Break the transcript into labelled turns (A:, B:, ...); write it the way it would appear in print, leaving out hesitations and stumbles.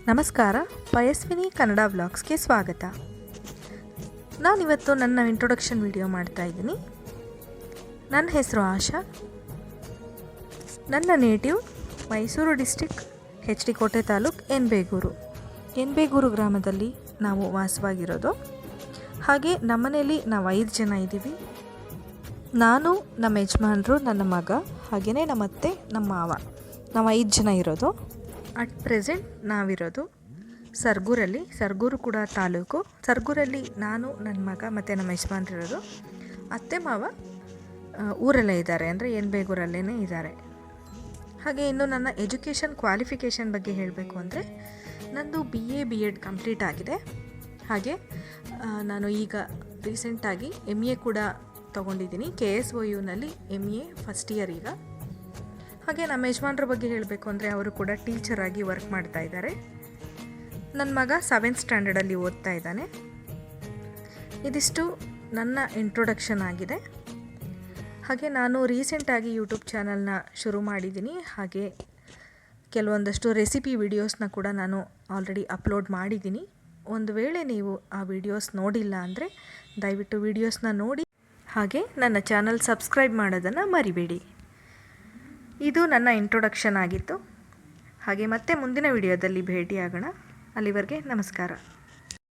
A: ನಮಸ್ಕಾರ, ಪಯಸ್ವಿನಿ ಕನ್ನಡ ವ್ಲಾಗ್ಸ್ಗೆ ಸ್ವಾಗತ. ನಾನಿವತ್ತು ನನ್ನ ಇಂಟ್ರೊಡಕ್ಷನ್ ವಿಡಿಯೋ ಮಾಡ್ತಾ ಇದ್ದೀನಿ. ನನ್ನ ಹೆಸರು ಆಶಾ. ನನ್ನ native Mysuru district, H D ಕೋಟೆ ತಾಲೂಕು, ಎನ್ ಬೇಗೂರು ಗ್ರಾಮದಲ್ಲಿ ನಾವು ವಾಸವಾಗಿರೋದು. ಹಾಗೆ ನಮ್ಮನೇಲಿ ನಾವು 5 ಜನ ಇದ್ದೀವಿ. ನಾನು, ನಮ್ಮ ಯಜಮಾನರು, ನನ್ನ ಮಗ, ಹಾಗೆಯೇ ನಮ್ಮ ಅತ್ತೆ, ನಮ್ಮ ಮಾವ. ನಾವು 5 ಜನ ಇರೋದು. ಅಟ್ ಪ್ರೆಸೆಂಟ್ ನಾವಿರೋದು ಸರ್ಗೂರು ಕೂಡ ತಾಲೂಕು. ಸರ್ಗೂರಲ್ಲಿ ನಾನು, ನನ್ನ ಮಗ ಮತ್ತು ನಮ್ಮ ಯಜಮಾನ್ರಿರೋದು. ಅತ್ತೆ ಮಾವ ಊರಲ್ಲೇ ಇದ್ದಾರೆ, ಅಂದರೆ ಎನ್ ಬೇಗೂರಲ್ಲೇ ಇದ್ದಾರೆ. ಹಾಗೆ ಇನ್ನು ನನ್ನ ಎಜುಕೇಷನ್ ಕ್ವಾಲಿಫಿಕೇಷನ್ ಬಗ್ಗೆ ಹೇಳಬೇಕು ಅಂದರೆ, ನಂದು BA ಕಂಪ್ಲೀಟ್ ಆಗಿದೆ. ಹಾಗೆ ನಾನು ಈಗ ರೀಸೆಂಟಾಗಿ MA ಕೂಡ ತೊಗೊಂಡಿದ್ದೀನಿ. KSOUನಲ್ಲಿ MA ಫಸ್ಟ್ ಇಯರ್ ಈಗ. ಹಾಗೆ ನಮ್ಮ ಯಜಮಾನ್ರ ಬಗ್ಗೆ ಹೇಳಬೇಕು ಅಂದರೆ, ಅವರು ಕೂಡ ಟೀಚರಾಗಿ ವರ್ಕ್ ಮಾಡ್ತಾ ಇದ್ದಾರೆ. ನನ್ನ ಮಗ 7th ಸ್ಟ್ಯಾಂಡರ್ಡಲ್ಲಿ ಓದ್ತಾ ಇದ್ದಾನೆ. ಇದಿಷ್ಟು ನನ್ನ ಇಂಟ್ರೊಡಕ್ಷನ್ ಆಗಿದೆ. ಹಾಗೆ ನಾನು ರೀಸೆಂಟಾಗಿ ಯೂಟ್ಯೂಬ್ ಚಾನಲ್ನ ಶುರು ಮಾಡಿದ್ದೀನಿ. ಹಾಗೆ ಕೆಲವೊಂದಷ್ಟು ರೆಸಿಪಿ ವಿಡಿಯೋಸ್ನ ಕೂಡ ನಾನು ಆಲ್ರೆಡಿ ಅಪ್ಲೋಡ್ ಮಾಡಿದ್ದೀನಿ. ಒಂದು ವೇಳೆ ನೀವು ಆ ವಿಡಿಯೋಸ್ ನೋಡಿಲ್ಲ ಅಂದರೆ ದಯವಿಟ್ಟು ವಿಡಿಯೋಸ್ನ ನೋಡಿ. ಹಾಗೆ ನನ್ನ ಚಾನಲ್ ಸಬ್ಸ್ಕ್ರೈಬ್ ಮಾಡೋದನ್ನು ಮರಿಬೇಡಿ. ಇದು ನನ್ನ ಇಂಟ್ರೊಡಕ್ಷನ್ ಆಗಿತ್ತು. ಹಾಗೆ ಮತ್ತೆ ಮುಂದಿನ ವಿಡಿಯೋದಲ್ಲಿ ಭೇಟಿಯಾಗೋಣ. ಅಲ್ಲಿವರೆಗೆ ನಮಸ್ಕಾರ.